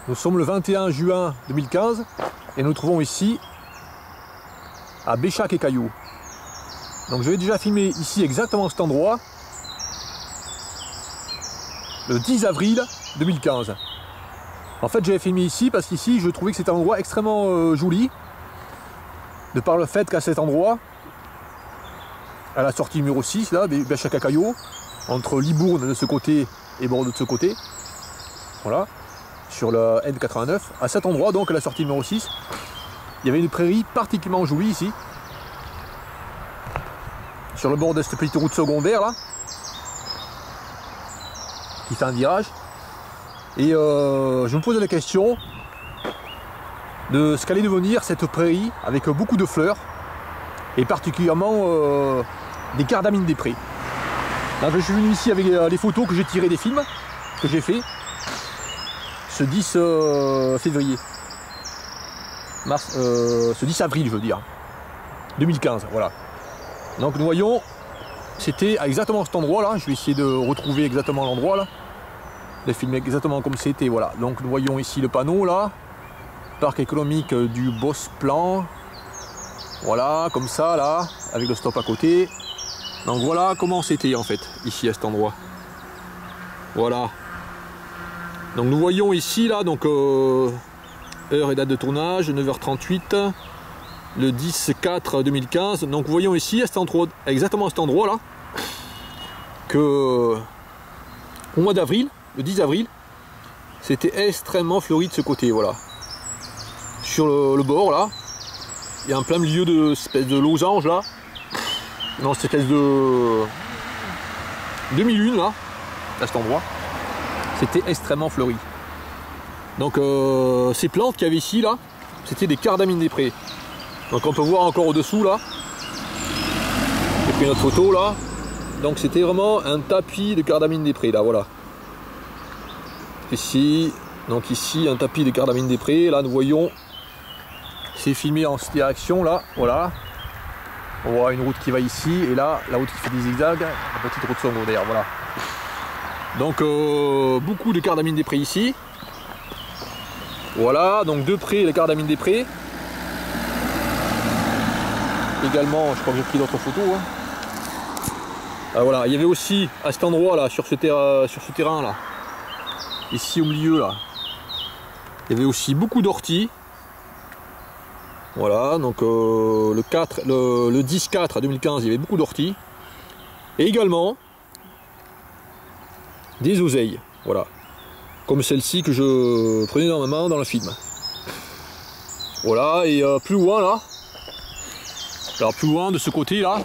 Nous sommes le 21 juin 2015 et nous nous trouvons ici à Béchac et Cailloux. Donc je vais déjà filmer ici exactement cet endroit le 10 avril 2015. En fait j'avais filmé ici parce qu'ici je trouvais que c'était un endroit extrêmement joli, de par le fait qu'à cet endroit, à la sortie numéro 6 là, Béchac et Cailloux, entre Libourne de ce côté et Bordeaux de ce côté, voilà, sur le N89, à cet endroit donc à la sortie numéro 6, il y avait une prairie particulièrement jolie ici, sur le bord de cette petite route secondaire là, qui fait un virage. Et je me posais la question de ce qu'allait devenir cette prairie avec beaucoup de fleurs et particulièrement des cardamines des prés. Donc, je suis venu ici avec les photos que j'ai tirées des films que j'ai fait ce 10 février, ce 10 avril je veux dire, 2015, voilà. Donc nous voyons, c'était exactement cet endroit là, je vais essayer de retrouver exactement l'endroit là, de filmer exactement comme c'était, voilà. Donc nous voyons ici le panneau là, parc économique du Bosplan, voilà, comme ça là, avec le stop à côté. Donc voilà comment c'était en fait, ici à cet endroit, voilà. Donc nous voyons ici là, donc heure et date de tournage, 9h38, le 10/4/2015. Donc voyons ici à cet endroit, exactement à cet endroit là, que au mois d'avril, le 10 avril, c'était extrêmement fleuri de ce côté, voilà. Sur le bord là, il y a un plein milieu de espèce de losange là, dans cette espèce de demi-lune là, à cet endroit. C'était extrêmement fleuri. Donc ces plantes qu'il y avait ici là, c'était des cardamines des prés. Donc on peut voir encore au dessous là. J'ai pris notre photo là. Donc c'était vraiment un tapis de cardamines des prés là, voilà. Ici, donc ici un tapis de cardamines des prés. Là nous voyons, c'est filmé en cette direction là, voilà. On voit une route qui va ici et là la route qui fait des zigzags, une petite route secondaire, voilà. Donc beaucoup de cardamines des prés ici. Voilà, donc de près les cardamines des prés. Également, je crois que j'ai pris d'autres photos. Hein. Ah, voilà, il y avait aussi à cet endroit là, sur ce terrain là, ici au milieu là, il y avait aussi beaucoup d'orties. Voilà, donc le 10/4/2015, il y avait beaucoup d'orties. Et également des oseilles, voilà, comme celle-ci que je prenais dans ma main dans le film. Voilà, et plus loin là, alors plus loin de ce côté là,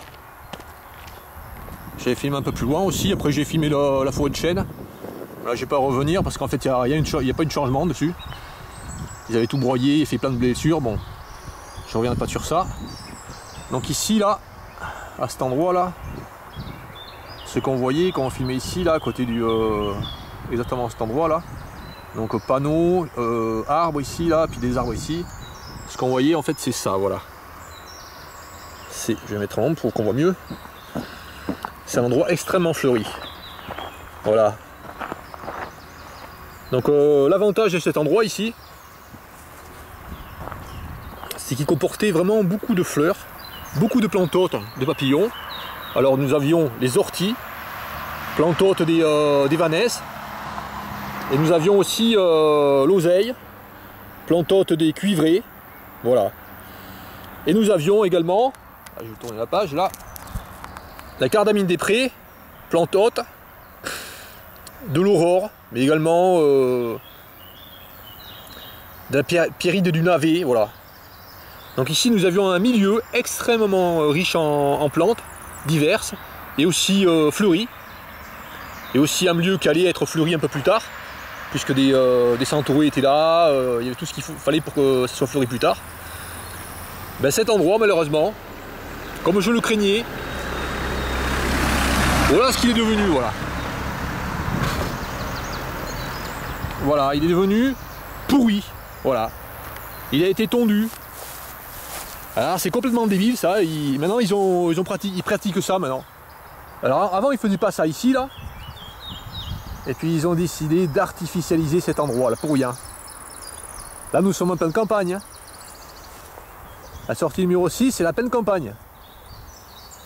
j'avais filmé un peu plus loin aussi. Après j'ai filmé la forêt de chêne. Là je vais pas revenir parce qu'en fait il n'y a pas eu de changement dessus. Ils avaient tout broyé et fait plein de blessures. Bon, je reviens pas sur ça. Donc ici là, à cet endroit là, ce qu'on voyait quand on filmait ici là, à côté du exactement cet endroit là, donc panneaux, arbres ici là, puis des arbres ici, ce qu'on voyait en fait c'est ça, voilà. Je vais mettre en ombre pour qu'on voit mieux. C'est un endroit extrêmement fleuri, voilà. Donc l'avantage de cet endroit ici, c'est qu'il comportait vraiment beaucoup de fleurs, beaucoup de plantes hôtes, de papillons. Alors nous avions les orties, plantes hôtes des vanesse, et nous avions aussi l'oseille, plante hôte des cuivrés, voilà. Et nous avions également, je vais tourner la page là, la cardamine des prés, plante hôte, de l'aurore, mais également de la pierride du navet, voilà. Donc ici nous avions un milieu extrêmement riche en plantes diverses et aussi fleuries, et aussi un milieu qui allait être fleuri un peu plus tard, puisque des centaurées étaient là, il y avait tout ce qu'il fallait pour que ça soit fleuri plus tard. Ben cet endroit malheureusement, comme je le craignais, voilà ce qu'il est devenu, voilà. Voilà, il est devenu pourri, voilà. Il a été tondu. Alors c'est complètement débile ça, maintenant ils pratiquent ça maintenant. Alors avant ils faisaient pas ça ici là. Et puis ils ont décidé d'artificialiser cet endroit là pour rien. Là nous sommes en pleine campagne. Hein. La sortie numéro 6, c'est la pleine campagne.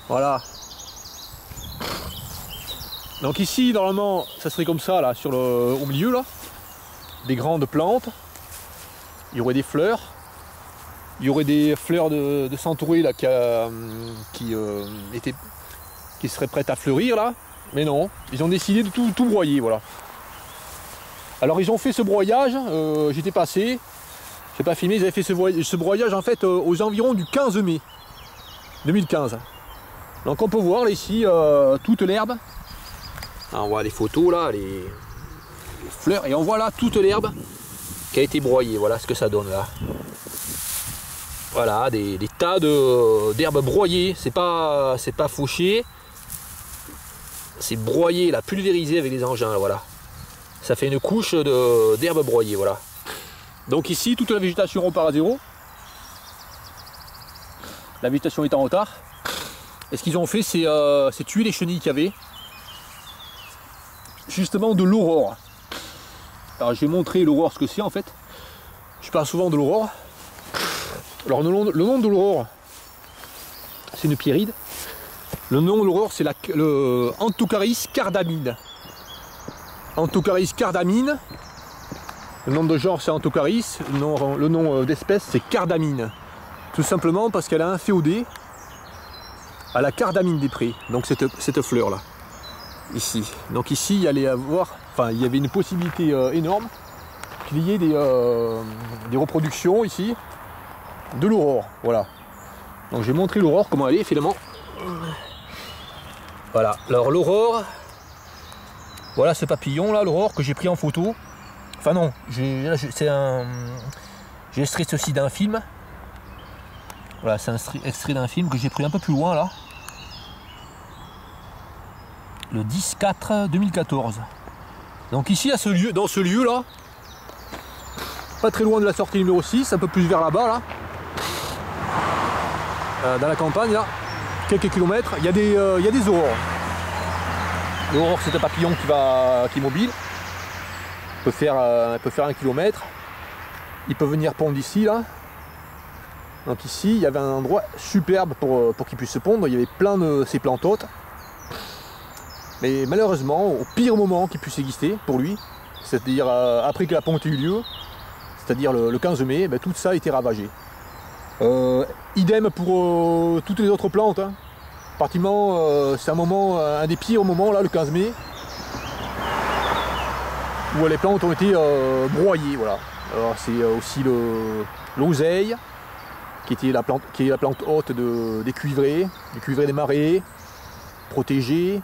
Voilà. Donc ici, normalement, ça serait comme ça, là, au milieu, là. Des grandes plantes. Il y aurait des fleurs. Il y aurait des fleurs de centaurée, là, qui seraient prêtes à fleurir, là. Mais non, ils ont décidé de tout broyer, voilà. Alors ils ont fait ce broyage, j'étais passé, j'ai pas filmé, ils avaient fait ce broyage en fait aux environs du 15 mai 2015. Donc on peut voir là, ici toute l'herbe. On voit les photos là, les fleurs, et on voit là toute l'herbe qui a été broyée, voilà ce que ça donne là. Voilà, des tas d'herbes broyées, c'est pas fauché, c'est broyé, là, pulvérisé avec les engins, là, voilà. Ça fait une couche d'herbe broyée, voilà. Donc ici, toute la végétation repart à zéro. La végétation est en retard. Et ce qu'ils ont fait, c'est tuer les chenilles qu'il y avait. Justement de l'aurore. Alors j'ai montré l'aurore, ce que c'est en fait. Je parle souvent de l'aurore. Alors le nom de l'aurore, c'est une pierride. Le nom de l'aurore, c'est le Anthocharis cardamine. Anthocharis cardamine. Le nom de genre c'est Anthocharis, le nom d'espèce c'est cardamine. Tout simplement parce qu'elle a un féodé à la cardamine des prés. Donc cette fleur là. Ici. Donc ici il y avait une possibilité énorme qu'il y ait des reproductions ici de l'aurore. Voilà. Donc j'ai montré l'aurore, comment elle est finalement. Voilà. Alors l'aurore. Voilà ce papillon là, l'aurore que j'ai pris en photo. Enfin non, j'ai extrait ceci d'un film. Voilà, c'est un extrait d'un film que j'ai pris un peu plus loin là. Le 10/4/2014. Donc ici dans ce lieu là, pas très loin de la sortie numéro 6, un peu plus vers là-bas là. Dans la campagne là, quelques kilomètres, il y a des aurores. L'aurore c'est un papillon qui est mobile. Il peut faire 1 kilomètre. Il peut venir pondre ici là. Donc ici il y avait un endroit superbe pour qu'il puisse se pondre. Il y avait plein de ces plantes hautes. Mais malheureusement, au pire moment qu'il puisse exister pour lui, c'est-à-dire après que la ponte ait eu lieu, c'est-à-dire le 15 mai, ben, tout ça a été ravagé. Idem pour toutes les autres plantes. Hein. Pratiquement, c'est un des pires moments là, le 15 mai, où les plantes ont été broyées. Voilà. Alors c'est aussi l'oseille, qui est la plante haute des cuivrés des marais, protégée,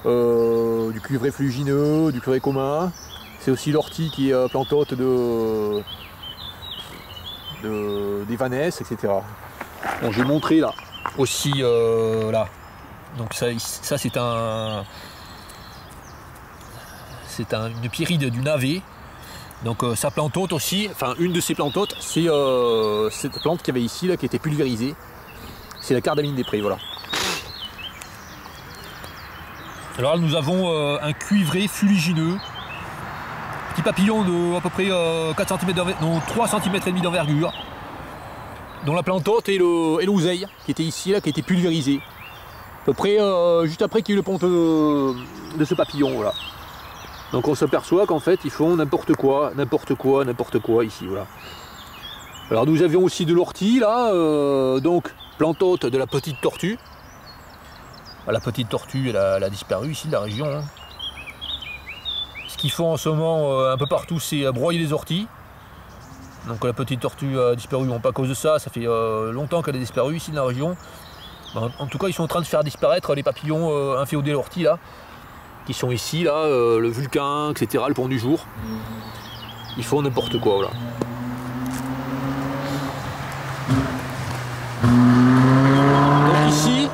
du cuivré flugineux, du cuivré commun. C'est aussi l'ortie qui est plante haute des vanesses, etc. Bon, j'ai montré là aussi là. Donc ça c'est une pierride du navet. Donc sa plante haute aussi, enfin une de ces plantes hautes, c'est cette plante qu'il y avait ici là, qui était pulvérisée. C'est la cardamine des prés, voilà. Alors là, nous avons un cuivré fuligineux, petit papillon de à peu près 4 cm non 3 cm et demi d'envergure, dont la plante haute est l'oseille qui était ici là, qui était pulvérisée. À peu près juste après qu'il y ait eu le ponte de ce papillon, voilà. Donc on s'aperçoit qu'en fait ils font n'importe quoi ici, voilà. Alors nous avions aussi de l'ortie là, donc plante haute de la petite tortue. La petite tortue elle a disparu ici de la région. Hein. Ce qu'ils font en ce moment un peu partout, c'est broyer les orties. Donc la petite tortue a disparu, bon pas à cause de ça, ça fait longtemps qu'elle a disparu ici de la région. En tout cas ils sont en train de faire disparaître les papillons inféodés à l'ortie là, qui sont ici là, le Vulcain, etc., le pont du jour. Ils font n'importe quoi, voilà. Donc ici,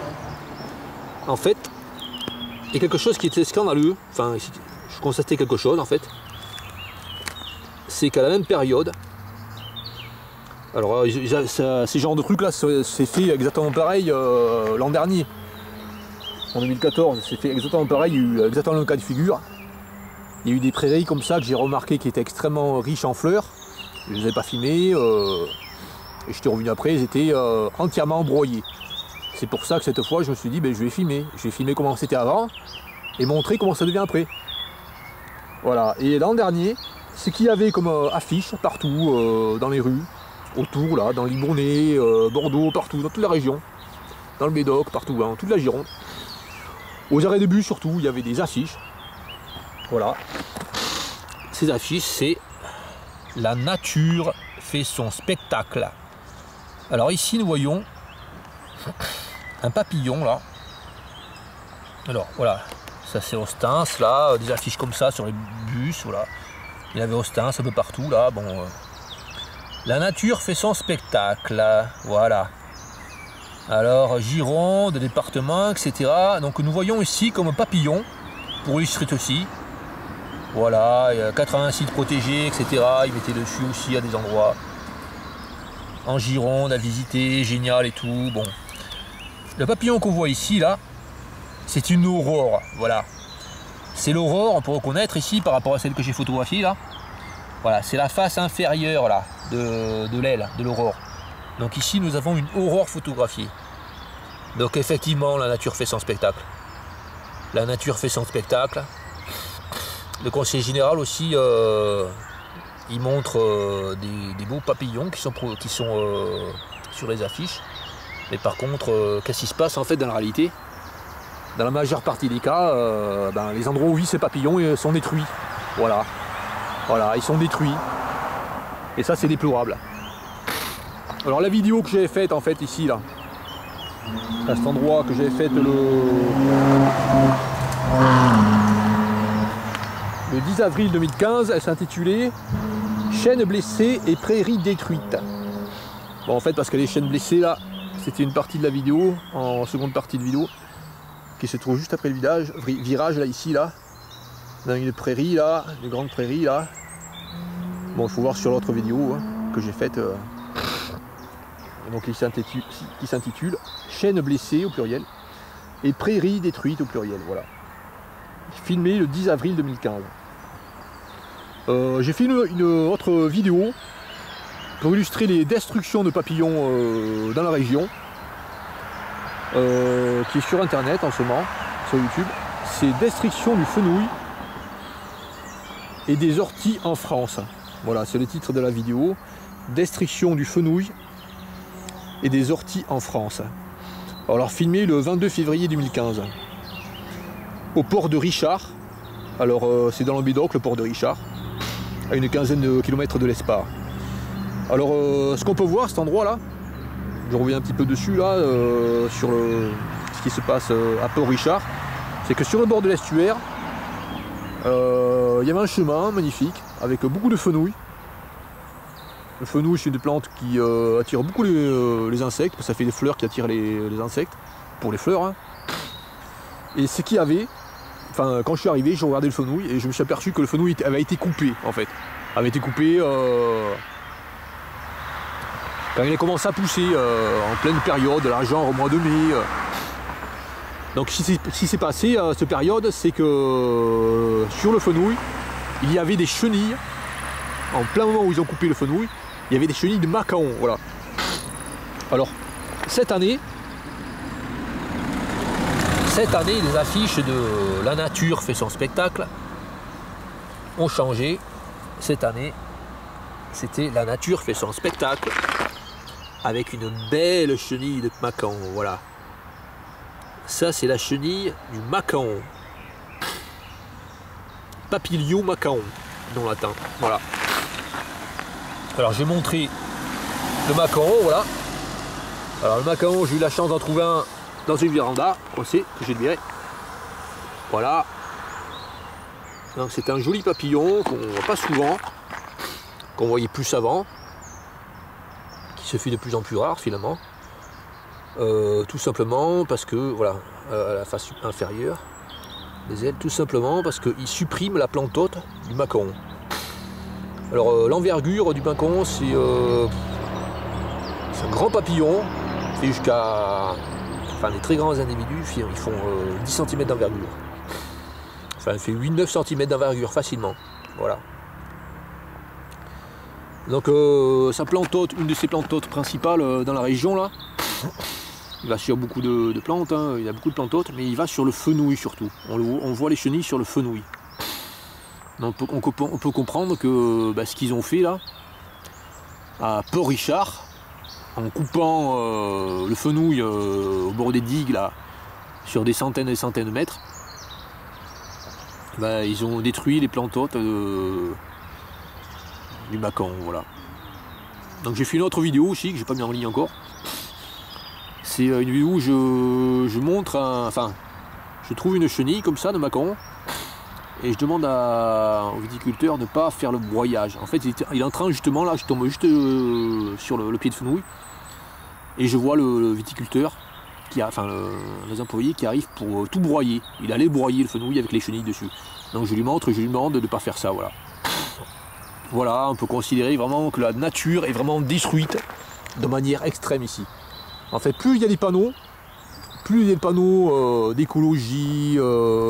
en fait, il y a quelque chose qui était scandaleux, enfin, je constatais quelque chose en fait, c'est qu'à la même période, alors ces genres de trucs là, c'est fait exactement pareil l'an dernier. En 2014, c'est fait exactement pareil, il y a eu exactement le cas de figure. Il y a eu des prairies comme ça que j'ai remarqué qui étaient extrêmement riches en fleurs. Je les avais pas filmés. Et j'étais revenu après, ils étaient entièrement broyés. C'est pour ça que cette fois, je me suis dit, ben, je vais filmer. Je vais filmer comment c'était avant et montrer comment ça devient après. Voilà. Et l'an dernier, ce qu'il y avait comme affiche partout dans les rues, autour, là, dans Libournais, Bordeaux, partout, dans toute la région, dans le Médoc, partout, dans toute la Gironde. Aux arrêts de bus surtout, il y avait des affiches. Voilà. Ces affiches, c'est la nature fait son spectacle. Alors ici, nous voyons un papillon là. Alors voilà, ça c'est Ostens là, des affiches comme ça sur les bus, voilà. Il y avait Ostens un peu partout là. Bon, la nature fait son spectacle, voilà. Alors Gironde, département, etc. Donc nous voyons ici comme un papillon, pour illustrer aussi. Voilà, il y a 80 sites protégés, etc. Ils mettaient dessus aussi à des endroits. En Gironde, à visiter, génial et tout. Bon. Le papillon qu'on voit ici, là, c'est une aurore. Voilà. C'est l'aurore, on peut reconnaître ici par rapport à celle que j'ai photographiée là. Voilà, c'est la face inférieure là de l'aile, de l'aurore. Donc ici, nous avons une aurore photographiée. Donc effectivement, la nature fait son spectacle. La nature fait son spectacle. Le conseiller général aussi, il montre des beaux papillons qui sont sur les affiches. Mais par contre, qu'est-ce qui se passe en fait dans la réalité? Dans la majeure partie des cas, les endroits où vivent ces papillons sont détruits. Voilà. Voilà, ils sont détruits. Et ça, c'est déplorable. Alors la vidéo que j'avais faite en fait ici, là, à cet endroit que j'avais faite le 10 avril 2015, elle s'intitulait Chênes blessés et prairies détruites. Bon, en fait, parce que les chênes blessés, là, c'était une partie de la vidéo, en seconde partie de vidéo, qui se trouve juste après le virage, là, ici, là, dans une prairie, là, une grande prairie, là. Bon, il faut voir sur l'autre vidéo hein, que j'ai faite. Donc, qui s'intitule Chênes blessés au pluriel et prairies détruites au pluriel, voilà. Filmé le 10 avril 2015. J'ai fait une autre vidéo pour illustrer les destructions de papillons dans la région, qui est sur internet en ce moment, sur YouTube. C'est destruction du fenouil et des orties en France. Voilà, c'est le titre de la vidéo. Destruction du fenouil et des orties en France. Alors filmé le 22 février 2015. Au port de Richard. Alors c'est dans le Médoc, le port de Richard, à une quinzaine de kilomètres de l'Espar. Alors ce qu'on peut voir à cet endroit là, je reviens un petit peu dessus là, sur ce qui se passe à Port Richard, c'est que sur le bord de l'estuaire, il y avait un chemin magnifique avec beaucoup de fenouil. Le fenouil, c'est une plante qui attire beaucoup les insectes, parce que ça fait des fleurs qui attirent les insectes, pour les fleurs. Hein. Et ce qu'il y avait, enfin, quand je suis arrivé, j'ai regardé le fenouil et je me suis aperçu que le fenouil avait été coupé, en fait. Avait été coupé quand il a commencé à pousser, en pleine période, là, genre au mois de mai. Donc, ce qui s'est passé à cette période, c'est que sur le fenouil, il y avait des chenilles. En plein moment où ils ont coupé le fenouil, il y avait des chenilles de macaon, voilà. Alors, cette année, les affiches de La nature fait son spectacle ont changé. Cette année, c'était La nature fait son spectacle avec une belle chenille de macaon, voilà. Ça, c'est la chenille du macaon. Papilio macaon, dans latin, voilà. Alors je vais montrer le macaron, voilà. Alors le macaron, j'ai eu la chance d'en trouver un dans une véranda, aussi, que j'ai admiré. Voilà. Donc c'est un joli papillon qu'on ne voit pas souvent, qu'on voyait plus avant, qui se fait de plus en plus rare finalement. Tout simplement parce que, voilà, à la face inférieure des ailes, tout simplement parce qu'il supprime la plante hôte du macaron. Alors l'envergure du macaron, c'est un grand papillon, il fait jusqu'à, enfin les très grands individus, ils font 10 cm d'envergure. Enfin il fait 8-9 cm d'envergure facilement, voilà. Donc sa plante hôte, une de ses plantes hôtes principales dans la région là, il va sur beaucoup de plantes, hein, il y a beaucoup de plantes hôtes, mais il va sur le fenouil surtout. On voit les chenilles sur le fenouil. Donc on peut comprendre que ce qu'ils ont fait là, à Port-Richard, en coupant le fenouil au bord des digues là, sur des centaines et des centaines de mètres, ils ont détruit les plantes hôtes du Mâcon, voilà. Donc j'ai fait une autre vidéo aussi que j'ai pas mis en ligne encore. C'est une vidéo où je montre, je trouve une chenille comme ça de Mâcon et je demande au viticulteur de ne pas faire le broyage. En fait, il est en train justement là, je tombe juste sur le pied de fenouil et je vois le viticulteur les employés qui arrivent pour tout broyer. Il allait broyer le fenouil avec les chenilles dessus. Donc je lui montre et je lui demande de ne pas faire ça, voilà. Voilà, on peut considérer vraiment que la nature est vraiment détruite de manière extrême ici. En fait, plus il y a des panneaux, d'écologie,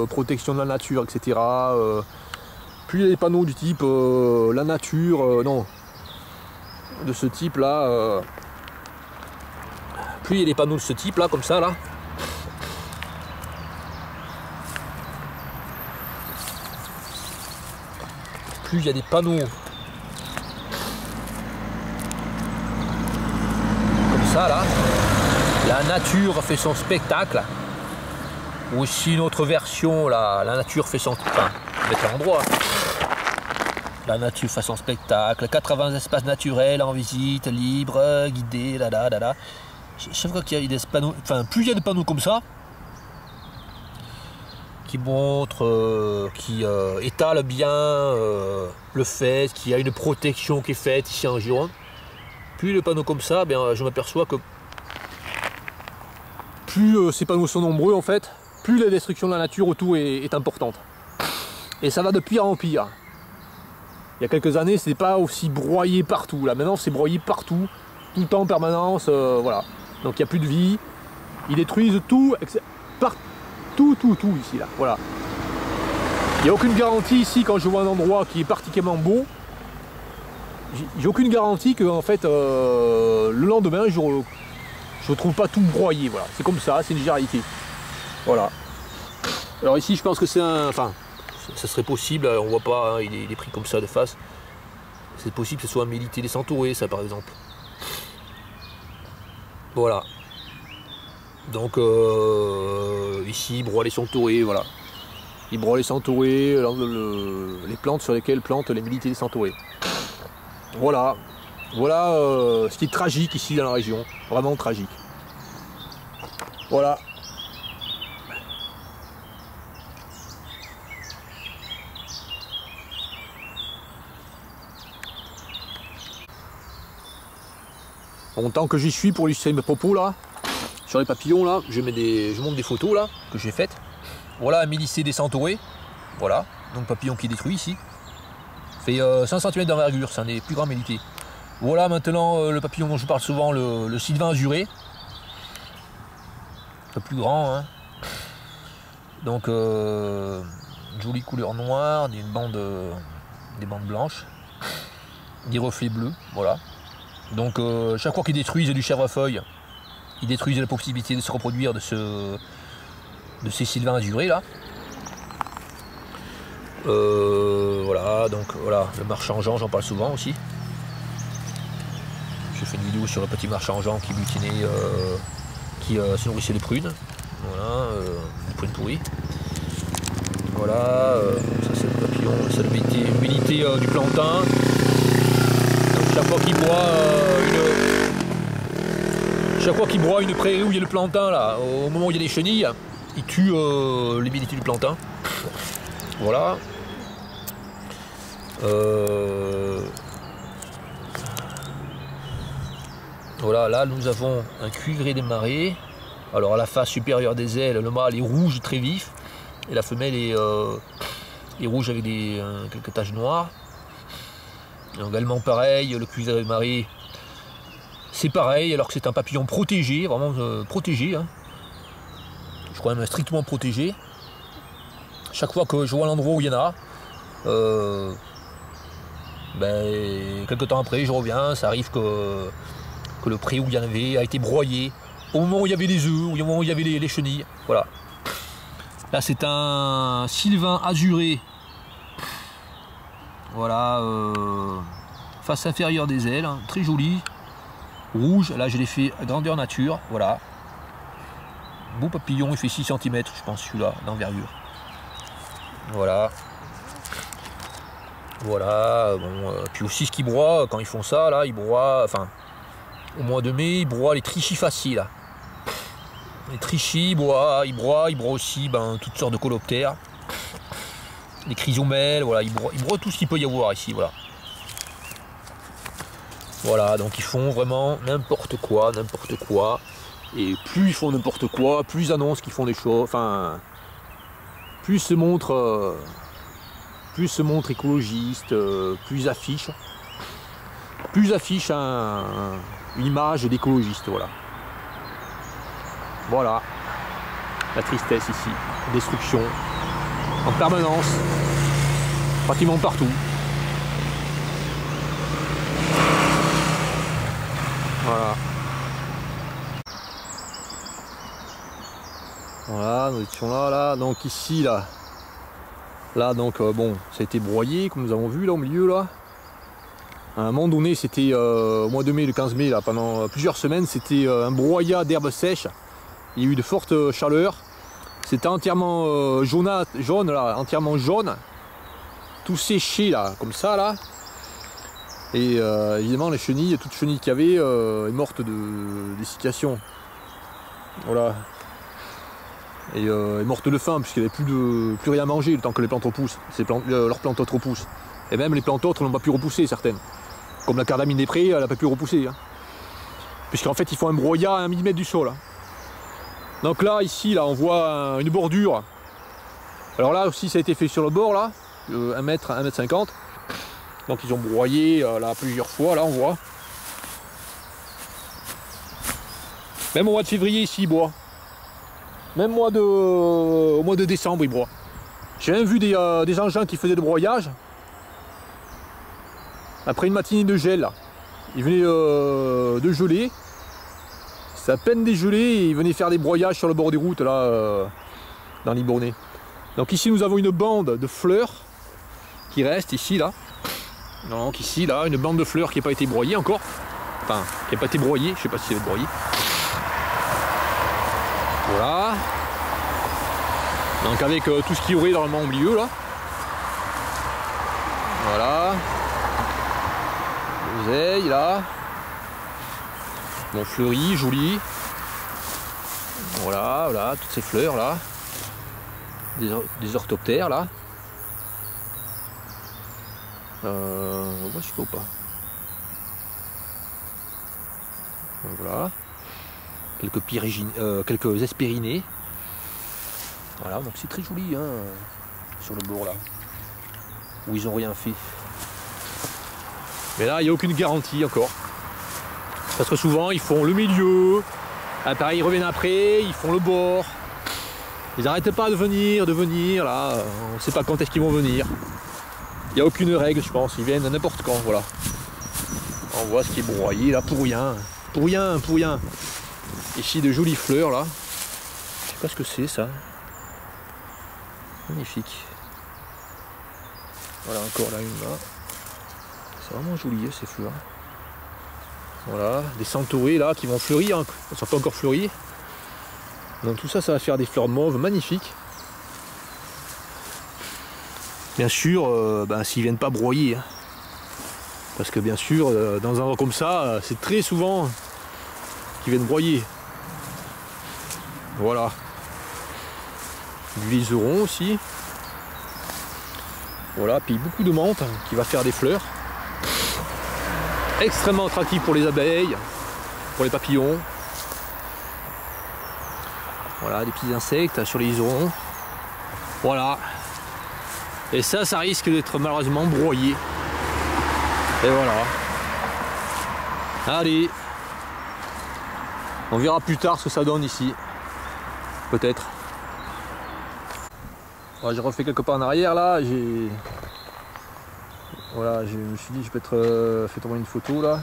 protection de la nature, etc. Plus il y a des panneaux du type la nature, de ce type là. Plus il y a des panneaux de ce type là, comme ça là. Plus il y a des panneaux comme ça là. La nature fait son spectacle. Ou aussi une autre version, la nature fait son... mettre à l'endroit. La nature fait son spectacle. 80 espaces naturels en visite, libre, guidés, Chaque fois qu'il y a des panneaux... plus il y a des panneaux comme ça, qui montrent, qui étalent bien le fait qu'il y a une protection qui est faite ici en Gironde, plus les panneaux comme ça, je m'aperçois que plus ces panneaux sont nombreux en fait, plus la destruction de la nature autour est importante. Et ça va de pire en pire. Il y a quelques années, c'était pas aussi broyé partout. Là maintenant, c'est broyé partout, tout le temps en permanence. Voilà. Donc il n'y a plus de vie. Ils détruisent tout, tout ici là. Voilà. Il n'y a aucune garantie ici quand je vois un endroit qui est particulièrement beau. J'ai aucune garantie que en fait le lendemain je ne trouve pas tout broyé, voilà. C'est comme ça, c'est une généralité. Voilà. Alors ici je pense que c'est ça serait possible, on voit pas, hein, il est pris comme ça de face. C'est possible que ce soit un Mélitée des Centaurées, ça par exemple. Voilà. Donc ici, il broie les centaurées, voilà. Il broie les centaurées, les plantes sur lesquelles plantent les Mélitées des Centaurées. Voilà. Voilà ce qui est tragique ici dans la région. Vraiment tragique. Voilà. Bon, tant que j'y suis pour illustrer mes propos là, sur les papillons là, je montre des photos là que j'ai faites. Voilà un Mélitée des Centaurées. Voilà, donc papillon qui est détruit ici. Fait 5 cm d'envergure, c'est un des plus grands Mélités. Voilà maintenant le papillon dont je parle souvent, le Sylvain azuré. Le plus grand, hein. Donc une jolie couleur noire, des bandes blanches, des reflets bleus, voilà. Donc chaque fois qu'ils détruisent du chèvrefeuille, ils détruisent la possibilité de se reproduire de ces Sylvains azurés là. Voilà, donc voilà, le marchand-Jean, j'en parle souvent aussi. J'ai fait une vidéo sur le petit marchand-Jean qui butinait, qui se nourrissait de prunes. Voilà, des prunes pourries. Voilà, ça c'est le papillon, c'est le Mélitée du plantain. Donc chaque fois qu'il broie une prairie où il y a le plantain là, au moment où il y a des chenilles, il tue les Mélités du plantain. Voilà. Voilà, là nous avons un cuivré des marais. Alors à la face supérieure des ailes, le mâle est rouge très vif et la femelle est rouge avec quelques taches noires. Et également pareil, le cuivré des marais, c'est pareil, alors que c'est un papillon protégé, vraiment protégé, hein. Je crois même strictement protégé. Chaque fois que je vois l'endroit où il y en a, Ben, quelques temps après, je reviens, ça arrive que le pré où il y en avait a été broyé au moment où il y avait les œufs, au moment où il y avait les chenilles. Voilà. Là, c'est un sylvain azuré. Voilà, face inférieure des ailes, hein, très joli. Rouge, là je l'ai fait à grandeur nature, voilà. Beau papillon, il fait 6 cm, je pense, celui-là, d'envergure. Voilà. Voilà, bon, puis aussi ce qu'ils broient, quand ils font ça, là, ils broient, enfin, au mois de mai, ils broient les trichifacies, là. Les trichis, ils broient aussi toutes sortes de coloptères. Les chrysomèles, voilà, ils broient tout ce qu'il peut y avoir ici, voilà. Voilà, donc ils font vraiment n'importe quoi. Et plus ils font n'importe quoi, plus ils annoncent qu'ils font des choses, enfin, plus ils se montrent écologistes, plus ils affichent une image d'écologiste, voilà. Voilà, la tristesse ici, destruction, en permanence, pratiquement partout. Voilà. Voilà, nous étions là, donc ici, là donc bon, ça a été broyé, comme nous avons vu là au milieu là. À un moment donné, c'était au mois de mai, le 15 mai, là, pendant plusieurs semaines, c'était un broyat d'herbes sèches. Il y a eu de fortes chaleurs. C'était entièrement jaune là, entièrement jaune, tout séché là, comme ça là. Et évidemment les chenilles, toute chenille qu'il y avait est morte de dessiccation. Voilà. Et est morte de faim puisqu'il n'y avait plus rien à manger le temps que les plantes repoussent. Leurs plantes autres repoussent. Et même les plantes autres n'ont pas pu repousser certaines. Comme la cardamine des prés, elle n'a pas pu repousser. Hein. Puisqu'en fait ils font un broyat à 1 mm du sol. Hein. Donc là, ici, là, on voit une bordure. Alors là aussi, ça a été fait sur le bord, là, 1 mètre, 1 mètre 50. Donc ils ont broyé là plusieurs fois, là on voit. Même au mois de février ici, ils broient. Même au mois de décembre, ils broient. J'ai même vu des engins qui faisaient le broyage. Après une matinée de gel, là. Ils venaient de geler. C'est à peine dégelé et ils venaient faire des broyages sur le bord des routes, là, dans l'Ibonnais. Donc ici, nous avons une bande de fleurs qui reste ici, là. Donc ici, là, une bande de fleurs qui n'a pas été broyée encore. Enfin, qui n'a pas été broyée, je ne sais pas si elle est broyée. Voilà. Donc avec tout ce qu'il y aurait normalement au milieu, là. Voilà. L'oseille, là. Bon, fleuri, joli. Voilà, voilà, toutes ces fleurs, là. Des orthoptères, là. On voit jusqu'au pas. Voilà. Quelques hespérinées. Voilà, donc c'est très joli, hein, sur le bord, là. Où ils n'ont rien fait. Mais là, il n'y a aucune garantie encore. Parce que souvent, ils font le milieu. Pareil, ils reviennent après, ils font le bord. Ils n'arrêtent pas de venir, là. On ne sait pas quand est-ce qu'ils vont venir. Il n'y a aucune règle, je pense. Ils viennent n'importe quand, voilà. On voit ce qui est broyé, là, pour rien. Pour rien. Ici, de jolies fleurs, là. Je sais pas ce que c'est, ça. Magnifique. Voilà, encore là, une là. C'est vraiment joli, ces fleurs. Voilà, des centaurées, là, qui vont fleurir. Hein. Elles ne sont pas encore fleuries. Donc tout ça, ça va faire des fleurs mauves magnifiques. Bien sûr, s'ils viennent pas broyer. Hein. Parce que bien sûr, dans un endroit comme ça, c'est très souvent qu'ils viennent broyer. Voilà. Du liseron aussi. Voilà, puis beaucoup de menthe qui va faire des fleurs. Extrêmement attractif pour les abeilles, pour les papillons. Voilà, des petits insectes sur les liserons. Voilà. Et ça risque d'être malheureusement broyé. Et voilà. Allez. On verra plus tard ce que ça donne ici. Peut-être. Voilà, j'ai refait quelques pas en arrière là. Voilà, je me suis dit je vais peut-être fait tomber une photo là.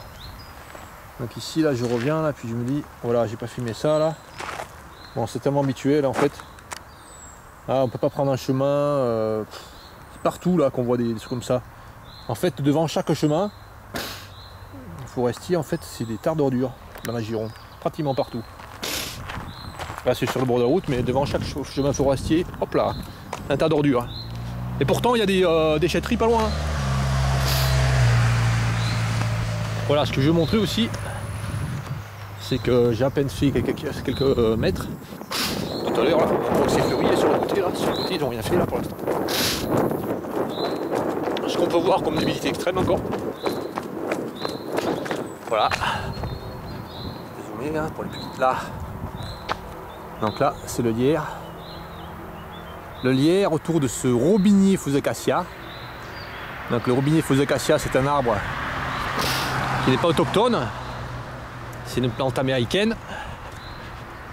Donc ici là je reviens là, puis je me dis voilà, j'ai pas filmé ça là. Bon, c'est tellement habituel en fait. Ah, on peut pas prendre un chemin, c'est partout là qu'on voit des trucs comme ça. En fait, devant chaque chemin forestier, en fait, c'est des tares d'ordures dans la Gironde, pratiquement partout. Là, c'est sur le bord de la route, mais devant chaque chemin forestier, hop là, un tas d'ordures. Et pourtant, il y a des déchetteries pas loin. Voilà, ce que je veux montrer aussi, c'est que j'ai à peine fait quelques mètres. Tout à l'heure, là, on voit que c'est fleuri, et sur le côté, là, ils n'ont rien fait là pour l'instant. Ce qu'on peut voir comme humidité extrême encore. Voilà. Je vais zoomer hein, pour les petites là. Donc là, c'est le lierre. Le lierre autour de ce robinier Fosacacia. Donc le robinier Fosacacia, c'est un arbre qui n'est pas autochtone. C'est une plante américaine.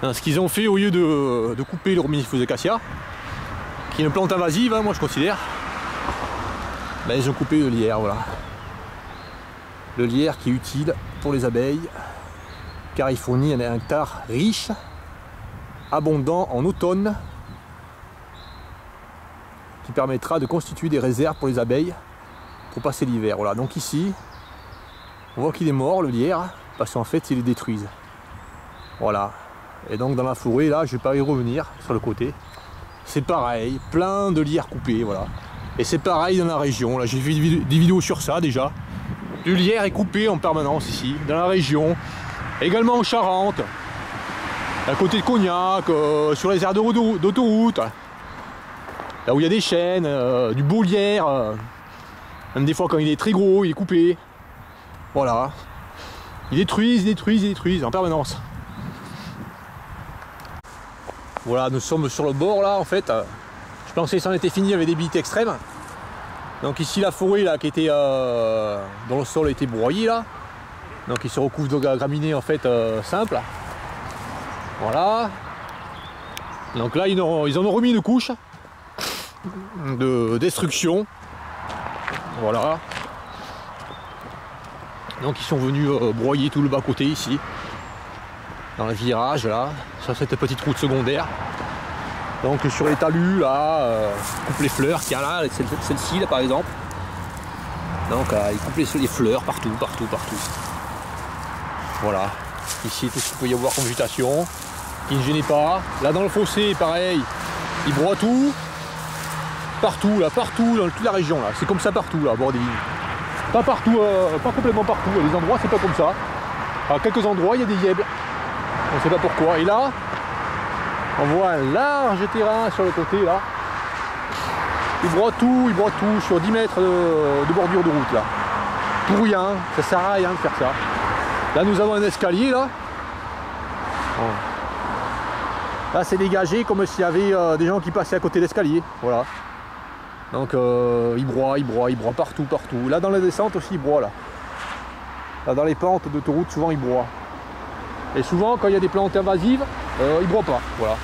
Ce qu'ils ont fait au lieu de couper le robinier Fosacacia, qui est une plante invasive, hein, moi je considère, ben, ils ont coupé le lierre, voilà. Le lierre qui est utile pour les abeilles, car il fournit un nectar riche, abondant en automne, qui permettra de constituer des réserves pour les abeilles pour passer l'hiver. Voilà, donc ici, on voit qu'il est mort le lierre, parce qu'en fait ils le détruisent. Voilà. Et donc dans la forêt, là, je ne vais pas y revenir sur le côté. C'est pareil, plein de lierre coupés, voilà. Et c'est pareil dans la région, là j'ai fait des vidéos sur ça déjà. Le lierre est coupé en permanence ici, dans la région. Également en Charente, à côté de Cognac, sur les aires d'autoroute. Là où il y a des chênes, du beau lierre. Même des fois quand il est très gros, il est coupé. Voilà. Ils détruisent en permanence. Voilà, nous sommes sur le bord là en fait. Je pensais que ça en était fini avec des humidité extrêmes. Donc ici la forêt là qui était dont le sol était broyé là. Donc il se recouvre de graminées en fait simples. Voilà. Donc là ils en ont remis une couche de destruction. Voilà. Donc ils sont venus broyer tout le bas côté ici. Dans le virage là, sur cette petite route secondaire. Donc sur les talus là, ils coupent les fleurs qu'il y a là, celle-ci là par exemple. Donc ils coupent les fleurs partout. Voilà. Ici tout ce qu'il peut y avoir comme végétation, qui ne gênait pas. Là dans le fossé pareil, ils broient tout. Partout dans toute la région là. C'est comme ça partout là, à bord des lignes. Pas partout, pas complètement partout. Il y a des endroits c'est pas comme ça. À quelques endroits il y a des yèbles. On ne sait pas pourquoi. Et là, on voit un large terrain sur le côté là. Ils broient tout sur 10 mètres de bordure de route là. Pour rien, ça sert à rien de faire ça. Là nous avons un escalier là. Là c'est dégagé comme s'il y avait des gens qui passaient à côté de l'escalier. Voilà. Donc ils broient partout. Là dans la descente aussi ils broient là. Là dans les pentes d'autoroute souvent ils broient. Et souvent quand il y a des plantes invasives, ils broient pas. Voilà.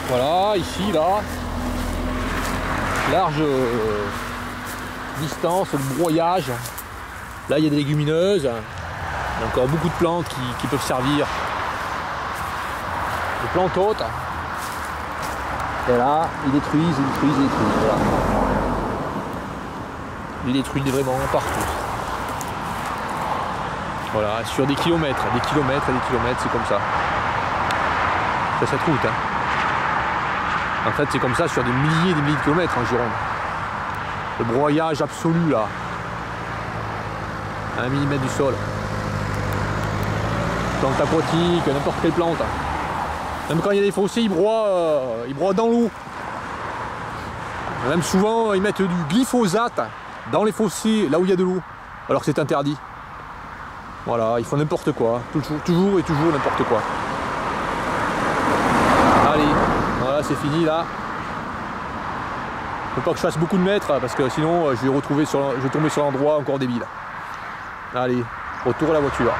Voilà, ici, là, large distance, le broyage. Là il y a des légumineuses. Il y a encore beaucoup de plantes qui peuvent servir. Des plantes hautes. Et là, ils détruisent. Voilà. Ils détruisent vraiment partout. Voilà, sur des kilomètres, c'est comme ça. C'est cette route. Hein. En fait, c'est comme ça sur des milliers de kilomètres en Gironde. Le broyage absolu là. À 1 mm du sol. Plante aquatique, n'importe quelle plante. Même quand il y a des fossés, ils broient dans l'eau. Même souvent, ils mettent du glyphosate dans les fossés, là où il y a de l'eau. Alors que c'est interdit. Voilà, ils font n'importe quoi, toujours n'importe quoi. Allez, voilà, c'est fini là. Faut pas que je fasse beaucoup de mètres parce que sinon je vais tomber sur l'endroit encore débile. Allez, retour à la voiture.